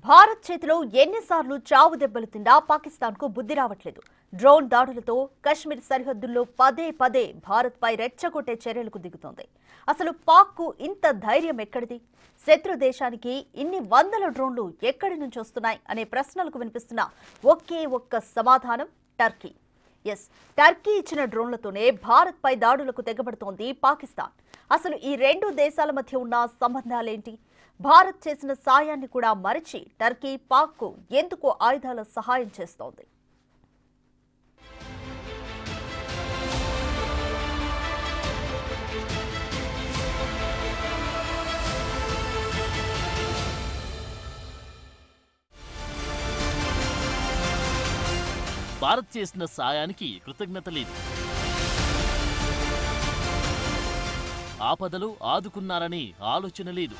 భారత్ చేతిలో ఎన్నిసార్లు చావు దెబ్బలు తిండా పాకిస్తాన్కు బుద్ధి రావట్లేదు. డ్రోన్ దాడులతో కశ్మీర్ సరిహద్దుల్లో పదే పదే భారత్పై రెచ్చగొట్టే చర్యలకు దిగుతోంది. అసలు పాక్కు ఇంత ధైర్యం ఎక్కడిది? శత్రు దేశానికి ఇన్ని వందల డ్రోన్లు ఎక్కడి నుంచి వస్తున్నాయి అనే ప్రశ్నలకు వినిపిస్తున్న ఒకే ఒక్క సమాధానం టర్కీ. టర్కీ ఇచ్చిన డ్రోన్లతోనే భారత్పై దాడులకు తెగబడుతోంది పాకిస్తాన్. అసలు ఈ రెండు దేశాల మధ్య ఉన్న సంబంధాలేంటి? భారత్ చేసిన సాయాన్ని కూడా మరిచి టర్కీ పాక్కు ఎందుకు ఆయుధాల సహాయం చేస్తోంది? భారత్ చేసిన సాయానికి కృతజ్ఞత లేదు. ఆపదలు ఆదుకున్నారని ఆలోచన లేదు.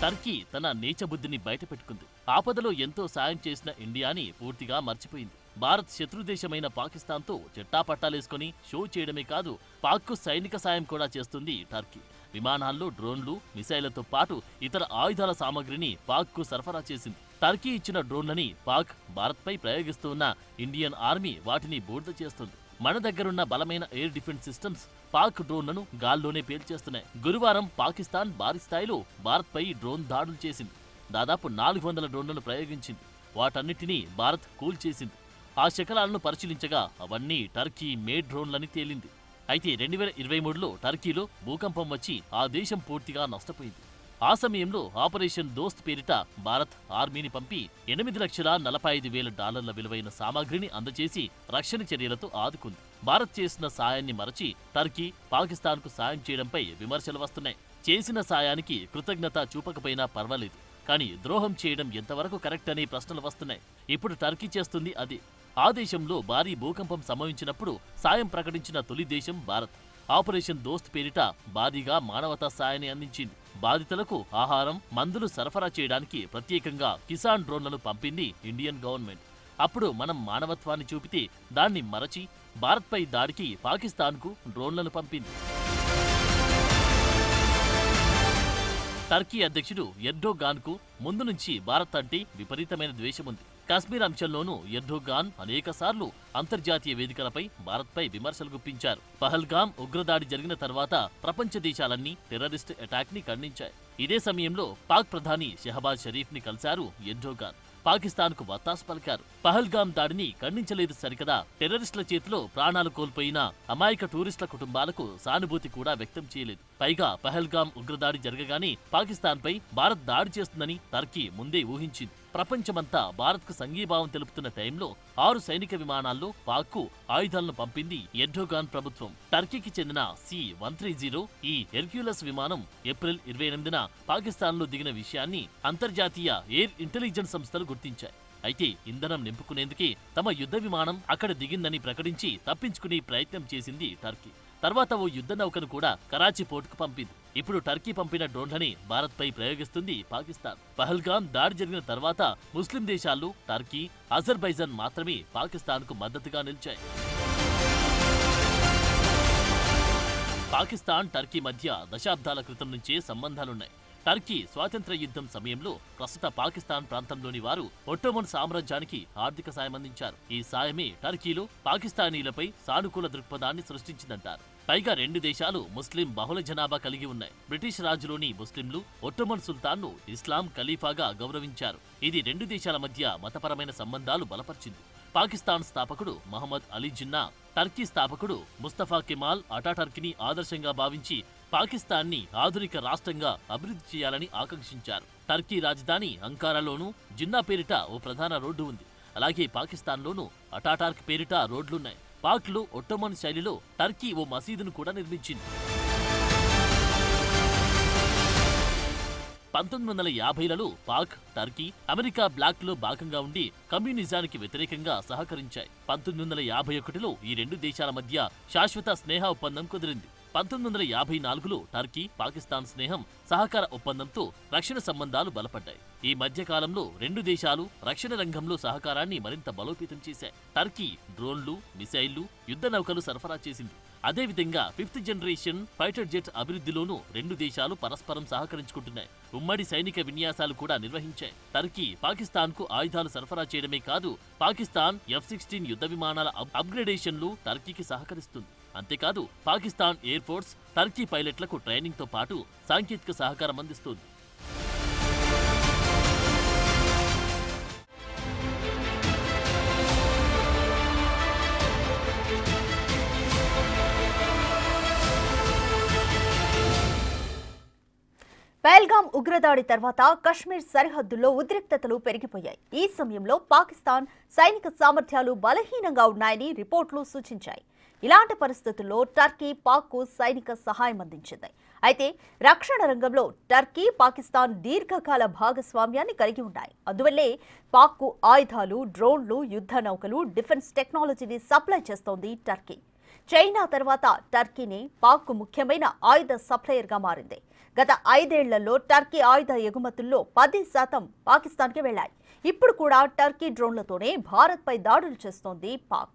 టర్కీ తన నీచబుద్ధిని బయటపెట్టుకుంది. ఆపదలో ఎంతో సాయం చేసిన ఇండియాని పూర్తిగా మర్చిపోయింది. భారత్ శత్రుదేశమైన పాకిస్తాన్తో చెట్టాపట్టాలేసుకుని షో చేయడమే కాదు, పాక్కు సైనిక సాయం కూడా చేస్తుంది టర్కీ. విమానాల్లో డ్రోన్లు, మిసైళ్లతో పాటు ఇతర ఆయుధాల సామగ్రిని పాక్కు సరఫరా చేసింది. టర్కీ ఇచ్చిన డ్రోన్లని పాక్ భారత్పై ప్రయోగిస్తూ ఉన్న ఇండియన్ ఆర్మీ వాటిని బూడిద చేస్తుంది. మన దగ్గరున్న బలమైన ఎయిర్ డిఫెన్స్ సిస్టమ్స్ పాక్ డ్రోన్లను గాల్లోనే పేల్చేస్తున్నాయి. గురువారం పాకిస్తాన్ భారీ స్థాయిలో భారత్పై డ్రోన్ దాడులు చేసింది. దాదాపు 400 డ్రోన్లను ప్రయోగించింది. వాటన్నిటినీ భారత్ కూల్చేసింది. ఆ శకలాలను పరిశీలించగా అవన్నీ టర్కీ మేడ్ డ్రోన్లని తేలింది. అయితే 2023లో టర్కీలో భూకంపం వచ్చి ఆ దేశం పూర్తిగా నష్టపోయింది. ఆ సమయంలో ఆపరేషన్ దోస్త్ పేరిట భారత్ ఆర్మీని పంపి $8,45,000 విలువైన సామాగ్రిని అందజేసి రక్షణ చర్యలతో ఆదుకుంది. భారత్ చేసిన సాయాన్ని మరచి టర్కీ పాకిస్తాన్కు సాయం చేయడంపై విమర్శలు వస్తున్నాయి. చేసిన సాయానికి కృతజ్ఞత చూపకపోయినా పర్వాలేదు, కానీ ద్రోహం చేయడం ఎంతవరకు కరెక్ట్ అనే ప్రశ్నలు వస్తున్నాయి. ఇప్పుడు టర్కీ చేస్తుంది అదే. ఆ దేశంలో భారీ భూకంపం సంభవించినప్పుడు సాయం ప్రకటించిన తొలి దేశం భారత్. ఆపరేషన్ దోస్త్ పేరిట భారీగా మానవతా సాయాన్ని అందించింది. బాధితులకు ఆహారం, మందులు సరఫరా చేయడానికి ప్రత్యేకంగా కిసాన్ డ్రోన్లను పంపింది ఇండియన్ గవర్నమెంట్. అప్పుడు మనం మానవత్వాన్ని చూపితే దాన్ని మరచి భారత్పై దాడికి పాకిస్తాన్కు డ్రోన్లను పంపింది. టర్కీ అధ్యక్షుడు ఎర్డోగాన్కు ముందు నుంచి భారత్ అంటే విపరీతమైన ద్వేషముంది. కాశ్మీర్ అంశంలోనూ ఎర్డోగాన్ అనేకసార్లు అంతర్జాతీయ వేదికలపై భారత్పై విమర్శలు గుప్పించారు. పహల్గామ్ ఉగ్రదాడి జరిగిన తర్వాత ప్రపంచ దేశాలన్నీ టెర్రరిస్ట్ అటాక్ ని ఖండించాయి. ఇదే సమయంలో పాక్ ప్రధాని షెహబాజ్ షరీఫ్ ని కలిశారు ఎర్డోగాన్. పాకిస్తాన్కు వత్తాసు పలికారు. పహల్గామ్ దాడిని ఖండించలేదు సరికదా, టెర్రరిస్టుల చేతిలో ప్రాణాలు కోల్పోయిన అమాయక టూరిస్టుల కుటుంబాలకు సానుభూతి కూడా వ్యక్తం చేయలేదు. పైగా పహల్గామ్ ఉగ్రదాడి జరగగానే పాకిస్తాన్పై భారత్ దాడి చేస్తుందని టర్కీ ముందే ఊహించింది. ప్రపంచమంతా భారత్కు సంఘీభావం తెలుపుతున్న టైంలో 6 సైనిక విమానాల్లో పాక్కు ఆయుధాలను పంపింది ఎర్డోగాన్ ప్రభుత్వం. టర్కీకి చెందిన C-130 ఈ హెర్క్యులస్ విమానం ఏప్రిల్ 28న పాకిస్తాన్లో దిగిన విషయాన్ని అంతర్జాతీయ ఎయిర్ ఇంటెలిజెన్స్ సంస్థలు గుర్తించాయి. అయితే ఇంధనం నింపుకునేందుకే తమ యుద్ధ విమానం అక్కడ దిగిందని ప్రకటించి తప్పించుకునే ప్రయత్నం చేసింది టర్కీ. తర్వాత ఓ యుద్ధ నౌకను కూడా కరాచీ పోర్టుకు పంపింది. ఇప్పుడు టర్కీ పంపిన డ్రోన్లని భారత్పై ప్రయోగిస్తుంది పాకిస్తాన్. పహల్గామ్ దాడి జరిగిన తర్వాత ముస్లిం దేశాల్లో టర్కీ, అజర్బైజాన్ మాత్రమే పాకిస్తాన్కు మద్దతుగా నిలిచాయి. పాకిస్తాన్, టర్కీ మధ్య దశాబ్దాల క్రితం నుంచే సంబంధాలున్నాయి. టర్కీ స్వాతంత్ర యుద్ధం సమయంలో ప్రస్తుత పాకిస్తాన్ ప్రాంతంలోని వారు ఒట్టోమన్ సామ్రాజ్యానికి ఆర్థిక సాయం అందించారు. ఈ సాయమే టర్కీలో పాకిస్తానీలపై సానుకూల దృక్పథాన్ని సృష్టించిందంటారు. పైగా రెండు దేశాలు ముస్లిం బహుళ జనాభా కలిగి ఉన్నాయి. బ్రిటిష్ రాజులోని ముస్లింలు ఒట్టోమన్ సుల్తాన్ను ఇస్లాం ఖలీఫాగా గౌరవించారు. ఇది రెండు దేశాల మధ్య మతపరమైన సంబంధాలు బలపరిచింది. పాకిస్తాన్ స్థాపకుడు మహమ్మద్ అలీ జిన్నా, టర్కీ స్థాపకుడు ముస్తఫా కెమాల్ అటాటర్కీని ఆదర్శంగా భావించి పాకిస్తాన్ని ఆధునిక రాష్ట్రంగా అభివృద్ధి చేయాలని ఆకాంక్షించారు. టర్కీ రాజధాని అంకారాలోనూ జిన్నా పేరిట ఓ ప్రధాన రోడ్డు ఉంది. అలాగే పాకిస్తాన్లోనూ అటాటర్క్ పేరిట రోడ్లున్నాయి. పాక్లో ఒట్టోమన్ శైలిలో టర్కీ ఓ మసీదును కూడా నిర్మించింది. 1950లలో పాక్, టర్కీ అమెరికా బ్లాక్లో భాగంగా ఉండి కమ్యూనిజానికి వ్యతిరేకంగా సహకరించాయి. 1951లో ఈ రెండు దేశాల మధ్య శాశ్వత స్నేహ ఒప్పందం కుదిరింది. 1954లో టర్కీ, పాకిస్తాన్ స్నేహం, సహకార ఒప్పందంతో రక్షణ సంబంధాలు బలపడ్డాయి. ఈ మధ్య కాలంలో రెండు దేశాలు రక్షణ రంగంలో సహకారాన్ని మరింత బలోపేతం చేశాయి. టర్కీ డ్రోన్లు, మిసైళ్లు, యుద్ధ నౌకలు సరఫరా చేసింది. అదేవిధంగా 5th జనరేషన్ ఫైటర్ జెట్ అభివృద్ధిలోనూ రెండు దేశాలు పరస్పరం సహకరించుకుంటున్నాయి. ఉమ్మడి సైనిక విన్యాసాలు కూడా నిర్వహించాయి. టర్కీ పాకిస్తాన్కు ఆయుధాలు సరఫరా చేయడమే కాదు, పాకిస్తాన్ F-16 యుద్ధ విమానాల అప్గ్రేడేషన్లు టర్కీకి సహకరిస్తుంది. అంతేకాదు పాకిస్తాన్ ఎయిర్ ఫోర్స్ టర్కీ పైలట్లకు ట్రైనింగ్తో పాటు సాంకేతిక సహకారం అందిస్తుంది. పహల్గాం ఉగ్రదాడి తర్వాత కశ్మీర్ సరిహద్దుల్లో ఉద్రిక్తతలు పెరిగిపోయాయి. ఈ సమయంలో పాకిస్తాన్ సైనిక సామర్థ్యాలు బలహీనంగా ఉన్నాయని రిపోర్టులు సూచించాయి. ఇలాంటి పరిస్థితుల్లో టర్కీ పాక్కు సైనిక సహాయం అందించింది. అయితే రక్షణ రంగంలో టర్కీ పాకిస్తాన్ దీర్ఘకాల భాగస్వామ్యాన్ని కలిగి ఉన్నాయి. అందువల్లే పాక్కు ఆయుధాలు, డ్రోన్లు, యుద్ధ నౌకలు, డిఫెన్స్ టెక్నాలజీని సప్లై చేస్తోంది టర్కీ. చైనా తర్వాత టర్కీని పాక్కు ముఖ్యమైన ఆయుధ సప్లయర్గా మారింది. గత 5 ఏళ్లలో టర్కీ ఆయుధ ఎగుమతుల్లో 10% పాకిస్తాన్కి వెళ్లాయి. ఇప్పుడు కూడా టర్కీ డ్రోన్లతోనే భారత్పై దాడులు చేస్తోంది పాక్.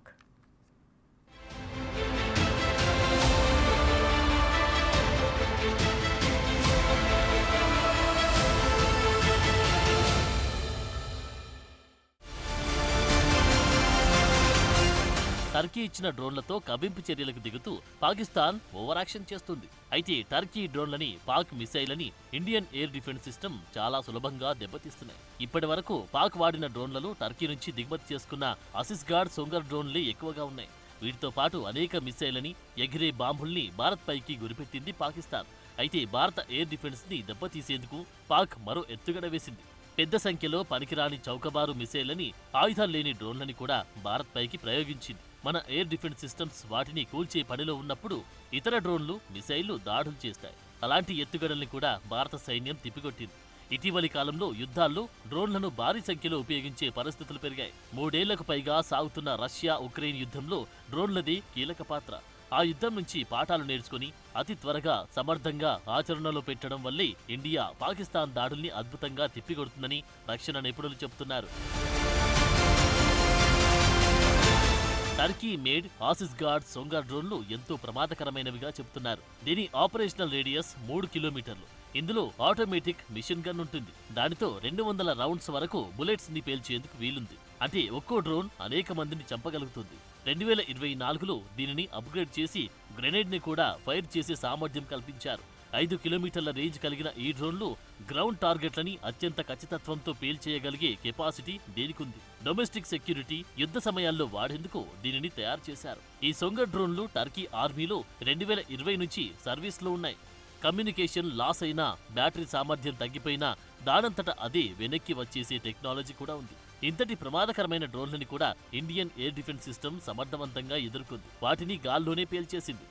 టర్కీ ఇచ్చిన డ్రోన్లతో కవ్వింపు చర్యలకు దిగుతూ పాకిస్తాన్ ఓవర్ యాక్షన్ చేస్తుంది. అయితే టర్కీ డ్రోన్లని, పాక్ మిసైలని ఇండియన్ ఎయిర్ డిఫెన్స్ సిస్టమ్ చాలా సులభంగా దెబ్బతీస్తున్నాయి. ఇప్పటి వరకు పాక్ వాడిన డ్రోన్లను టర్కీ నుంచి దిగుమతి చేసుకున్న అసిస్గార్డ్, సొంగర్ డ్రోన్లే ఎక్కువగా ఉన్నాయి. వీటితో పాటు అనేక మిసైలని, ఎగిరే బాంబుల్ని భారత్ పైకి గురిపెట్టింది పాకిస్తాన్. అయితే భారత ఎయిర్ డిఫెన్స్ ని దెబ్బతీసేందుకు పాక్ మరో ఎత్తుగడ వేసింది. పెద్ద సంఖ్యలో పనికిరాని చౌకబారు మిసైళ్లని, ఆయుధాలు లేని డ్రోన్లని కూడా భారత్ పైకి ప్రయోగించింది. మన ఎయిర్ డిఫెన్స్ సిస్టమ్స్ వాటిని కూల్చే పనిలో ఉన్నప్పుడు ఇతర డ్రోన్లు, మిసైళ్లు దాడులు చేస్తాయి. అలాంటి ఎత్తుగడల్ని కూడా భారత సైన్యం తిప్పికొట్టింది. ఇటీవలి కాలంలో యుద్ధాల్లో డ్రోన్లను భారీ సంఖ్యలో ఉపయోగించే పరిస్థితులు పెరిగాయి. 3 ఏళ్లకు పైగా సాగుతున్న రష్యా ఉక్రెయిన్ యుద్ధంలో డ్రోన్లది కీలక పాత్ర. ఆ యుద్ధం నుంచి పాఠాలు నేర్చుకుని అతి త్వరగా, సమర్థంగా ఆచరణలో పెట్టడం వల్లే ఇండియా పాకిస్తాన్ దాడుల్ని అద్భుతంగా తిప్పికొడుతుందని రక్షణ నిపుణులు చెబుతున్నారు. టర్కీ మేడ్ ఆసిస్గార్డ్, సొంగర్ డ్రోన్లు ఎంతో ప్రమాదకరమైనవిగా చెబుతున్నారు. దీని ఆపరేషనల్ రేడియస్ 3 కిలోమీటర్లు. ఇందులో ఆటోమేటిక్ మిషన్ గన్ ఉంటుంది. దానితో 200 రౌండ్స్ వరకు బుల్లెట్స్ ని పేల్చేందుకు వీలుంది. అంటే ఒక్కో డ్రోన్ అనేక మందిని చంపగలుగుతుంది. 2024లో దీనిని అప్గ్రేడ్ చేసి గ్రెనేడ్ ని కూడా ఫైర్ చేసే సామర్థ్యం కల్పించారు. 5 కిలోమీటర్ల రేంజ్ కలిగిన ఈ డ్రోన్లు గ్రౌండ్ టార్గెట్లని అత్యంత ఖచ్చితత్వంతో పేల్చేయగలిగే కెపాసిటీ దీనికుంది. డొమెస్టిక్ సెక్యూరిటీ, యుద్ధ సమయాల్లో వాడేందుకు దీనిని తయారు చేశారు. ఈ సొంగర్ డ్రోన్లు టర్కీ ఆర్మీలో 2020 నుంచి సర్వీస్లో ఉన్నాయి. కమ్యూనికేషన్ లాస్ అయినా, బ్యాటరీ సామర్థ్యం తగ్గిపోయినా దానంతట అదే వెనక్కి వచ్చేసే టెక్నాలజీ కూడా ఉంది. ఇంతటి ప్రమాదకరమైన డ్రోన్లని కూడా ఇండియన్ ఎయిర్ డిఫెన్స్ సిస్టమ్ సమర్థవంతంగా ఎదుర్కొంది. వాటిని గాల్లోనే పేల్చేసింది.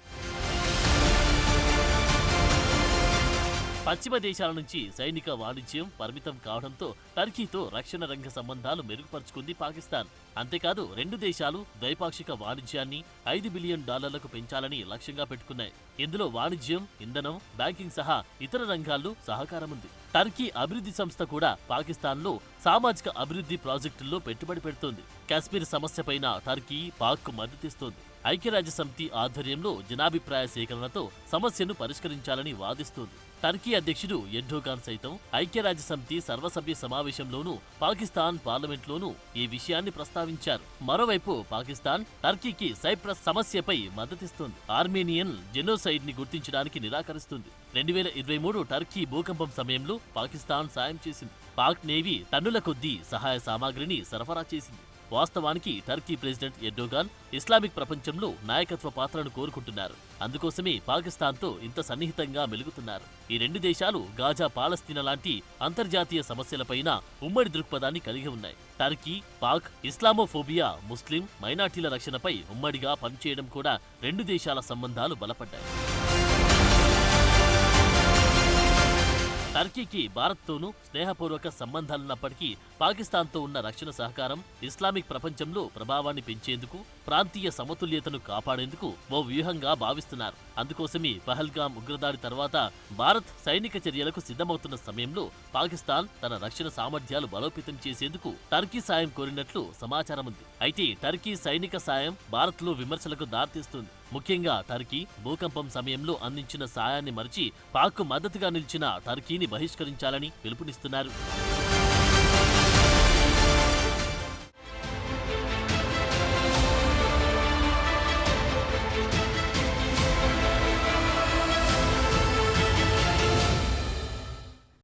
పశ్చిమ దేశాల నుంచి సైనిక వాణిజ్యం పరిమితం కావడంతో టర్కీతో రక్షణ రంగ సంబంధాలు మెరుగుపరుచుకుంది పాకిస్తాన్. అంతేకాదు రెండు దేశాలు ద్వైపాక్షిక వాణిజ్యాన్ని $5 బిలియన్ పెంచాలని లక్ష్యంగా పెట్టుకున్నాయి. ఇందులో వాణిజ్యం, ఇంధనం, బ్యాంకింగ్ సహా ఇతర రంగాల్లో సహకారం ఉంది. టర్కీ అభివృద్ధి సంస్థ కూడా పాకిస్తాన్లో సామాజిక అభివృద్ధి ప్రాజెక్టుల్లో పెట్టుబడి పెడుతోంది. కాశ్మీర్ సమస్యపైన టర్కీ పాక్కు మద్దతిస్తోంది. ఐక్యరాజ్యసమితి ఆధ్వర్యంలో జనాభిప్రాయ సేకరణతో సమస్యను పరిష్కరించాలని వాదిస్తోంది. టర్కీ అధ్యక్షుడు ఎర్డోగాన్ సైతం ఐక్యరాజ్యసమితి సర్వసభ్య సమావేశంలోనూ, పాకిస్తాన్ పార్లమెంట్లోనూ ఈ విషయాన్ని ప్రస్తావించారు. మరోవైపు పాకిస్తాన్ టర్కీకి సైప్రస్ సమస్యపై మద్దతిస్తోంది. ఆర్మేనియన్ జెనోసైడ్ ని గుర్తించడానికి నిరాకరిస్తుంది. 2023 టర్కీ భూకంపం సమయంలో పాకిస్తాన్ సాయం చేసింది. పాక్ నేవీ టన్నుల కొద్దీ సహాయ సామాగ్రిని సరఫరా చేసింది. వాస్తవానికి టర్కీ ప్రెసిడెంట్ ఎర్డోగాన్ ఇస్లామిక్ ప్రపంచంలో నాయకత్వ పాత్రను కోరుకుంటున్నారు. అందుకోసమే పాకిస్తాన్తో ఇంత సన్నిహితంగా మెలుగుతున్నారు. ఈ రెండు దేశాలు గాజా, పాలస్తీనా లాంటి అంతర్జాతీయ సమస్యలపైన ఉమ్మడి దృక్పథాన్ని కలిగి ఉన్నాయి. టర్కీ, పాక్ ఇస్లామోఫోబియా, ముస్లిం మైనార్టీల రక్షణపై ఉమ్మడిగా పనిచేయడం కూడా రెండు దేశాల సంబంధాలు బలపడ్డాయి. టర్కీకి భారత్తోనూ స్నేహపూర్వక సంబంధాలున్నప్పటికీ పాకిస్తాన్తో ఉన్న రక్షణ సహకారం ఇస్లామిక్ ప్రపంచంలో ప్రభావాన్ని పెంచేందుకు ప్రాంతీయ సమతుల్యతను కాపాడేందుకు ఓ వ్యూహంగా భావిస్తున్నారు. అందుకోసమే పహల్గాం ఉగ్రదాడి తర్వాత భారత్ సైనిక చర్యలకు సిద్ధమవుతున్న సమయంలో పాకిస్తాన్ తన రక్షణ సామర్థ్యాలు బలోపేతం చేసేందుకు టర్కీ సాయం కోరినట్లు సమాచారం ఉంది. అయితే టర్కీ సైనిక సాయం భారత్లో విమర్శలకు దారితీస్తుంది. ముఖ్యంగా టర్కీ భూకంపం సమయంలో అందించిన సాయాన్ని మరిచి పాక్కు మద్దతుగా నిలిచిన టర్కీని బహిష్కరించాలని పిలుపునిస్తున్నారు.